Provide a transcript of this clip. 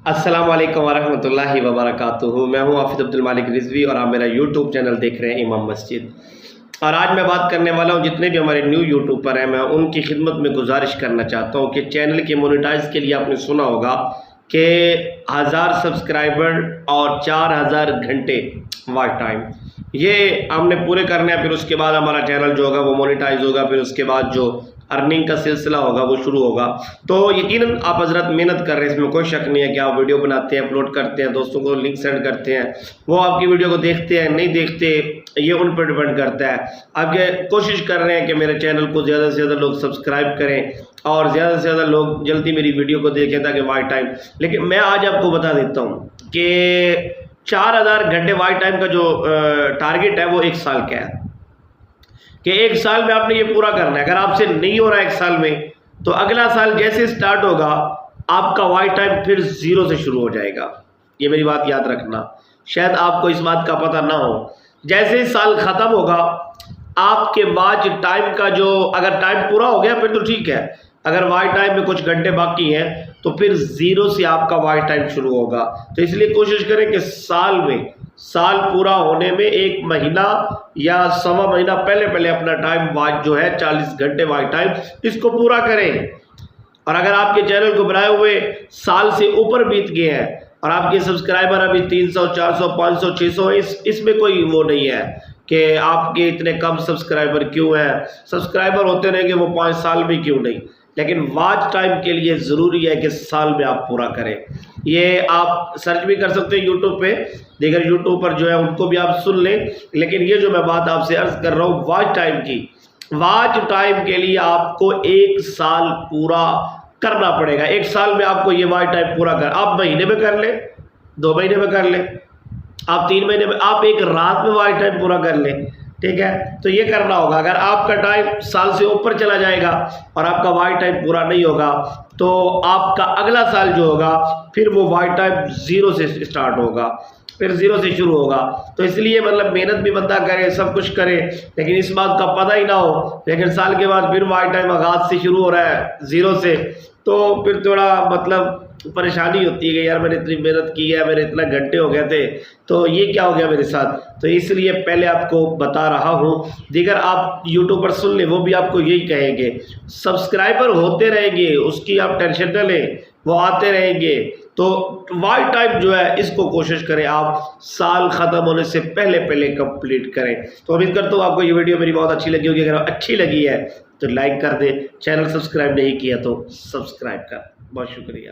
السلام علیکم ورحمۃ اللہ وبرکاتہ۔ میں ہوں حافظ عبد المالک رضوی اور آپ میرا یوٹیوب چینل دیکھ رہے ہیں امام مسجد۔ اور آج میں بات کرنے والا ہوں جتنے بھی ہمارے نیو یوٹیوبر ہیں، میں ان کی خدمت میں گزارش کرنا چاہتا ہوں کہ چینل کے مونیٹائز کے لیے آپ نے سنا ہوگا کہ 1000 سبسکرائبر اور 4000 گھنٹے واچ ٹائم، یہ ہم نے پورے کرنے ہیں۔ پھر اس کے بعد ہمارا چینل جو ہوگا وہ مونیٹائز ہوگا، پھر اس کے بعد جو ارننگ کا سلسلہ ہوگا وہ شروع ہوگا۔ تو یقیناً آپ حضرت محنت کر رہے ہیں، اس میں کوئی شک نہیں ہے کہ آپ ویڈیو بناتے ہیں، اپلوڈ کرتے ہیں، دوستوں کو لنک سینڈ کرتے ہیں، وہ آپ کی ویڈیو کو دیکھتے ہیں نہیں دیکھتے یہ ان پر ڈیپینڈ کرتا ہے۔ آپ یہ کوشش کر رہے ہیں کہ میرے چینل کو زیادہ سے زیادہ لوگ سبسکرائب کریں اور زیادہ سے زیادہ لوگ جلدی میری ویڈیو کو دیکھیں تاکہ واچ ٹائم، لیکن میں آج آپ کو بتا دیتا ہوں کہ 4000 گھنٹے واچ ٹائم کا جو ٹارگٹ ہے وہ 1 سال کا ہے، کہ 1 سال میں آپ نے یہ پورا کرنا ہے۔ اگر آپ سے نہیں ہو رہا ہے 1 سال میں، تو اگلا سال جیسے سٹارٹ ہوگا آپ کا واچ ٹائم پھر 0 سے شروع ہو جائے گا۔ یہ میری بات یاد رکھنا، شاید آپ کو اس بات کا پتہ نہ ہو۔ جیسے ہی سال ختم ہوگا آپ کے واچ ٹائم کا جو، اگر ٹائم پورا ہو گیا پھر تو ٹھیک ہے، اگر واچ ٹائم میں کچھ گھنٹے باقی ہیں تو پھر 0 سے آپ کا واچ ٹائم شروع ہوگا۔ تو اس لیے کوشش کریں کہ سال پورا ہونے میں 1 مہینہ یا سوا مہینہ پہلے اپنا ٹائم واچ جو ہے 40 گھنٹے واچ ٹائم اس کو پورا کریں۔ اور اگر آپ کے چینل کو بنائے ہوئے سال سے اوپر بیت گئے ہیں اور آپ کے سبسکرائبر ابھی 300 400 500 600 اس میں کوئی وہ نہیں ہے کہ آپ کے اتنے کم سبسکرائبر کیوں ہیں، سبسکرائبر ہوتے رہیں گے وہ 5 سال بھی کیوں نہیں، لیکن واچ ٹائم کے لیے ضروری ہے کہ سال میں آپ پورا کریں۔ یہ آپ سرچ بھی کر سکتے ہیں یوٹیوب پہ، دیگر یوٹیوب پر جو ہے ان کو بھی آپ سن لیں، لیکن یہ جو میں بات آپ سے عرض کر رہا ہوں واچ ٹائم کی، واچ ٹائم کے لیے آپ کو 1 سال پورا کرنا پڑے گا۔ 1 سال میں آپ کو یہ واچ ٹائم پورا آپ مہینے میں کر لیں، 2 مہینے میں کر لیں، آپ 3 مہینے میں، آپ 1 رات میں واچ ٹائم پورا کر لیں، ٹھیک ہے؟ تو یہ کرنا ہوگا۔ اگر آپ کا ٹائم سال سے اوپر چلا جائے گا اور آپ کا واچ ٹائم پورا نہیں ہوگا تو آپ کا اگلا سال جو ہوگا پھر وہ واچ ٹائم 0 سے سٹارٹ ہوگا، پھر 0 سے شروع ہوگا۔ تو اس لیے محنت بھی بندہ کرے، سب کچھ کرے، لیکن اس بات کا پتہ ہی نہ ہو، لیکن سال کے بعد پھر واچ ٹائم آغاز سے شروع ہو رہا ہے 0 سے، تو پھر تھوڑا پریشانی ہوتی ہے کہ یار میں نے اتنی محنت کی ہے، میرے اتنا گھنٹے ہو گئے تھے، تو یہ کیا ہو گیا میرے ساتھ۔ تو اس لیے پہلے آپ کو بتا رہا ہوں، دیگر آپ یوٹیوب پر سن لیں، وہ بھی آپ کو یہی کہیں گے، سبسکرائبر ہوتے رہیں گے، اس کی آپ ٹینشن نہ لیں، وہ آتے رہیں گے۔ تو واچ ٹائم جو ہے اس کو کوشش کریں آپ سال ختم ہونے سے پہلے کمپلیٹ کریں۔ تو امید کرتا ہوں آپ کو یہ ویڈیو میری بہت اچھی لگی ہوگی۔ اگر اچھی لگی ہے تو لائک کر دیں، چینل سبسکرائب نہیں کیا تو سبسکرائب کر۔ بہت شکریہ۔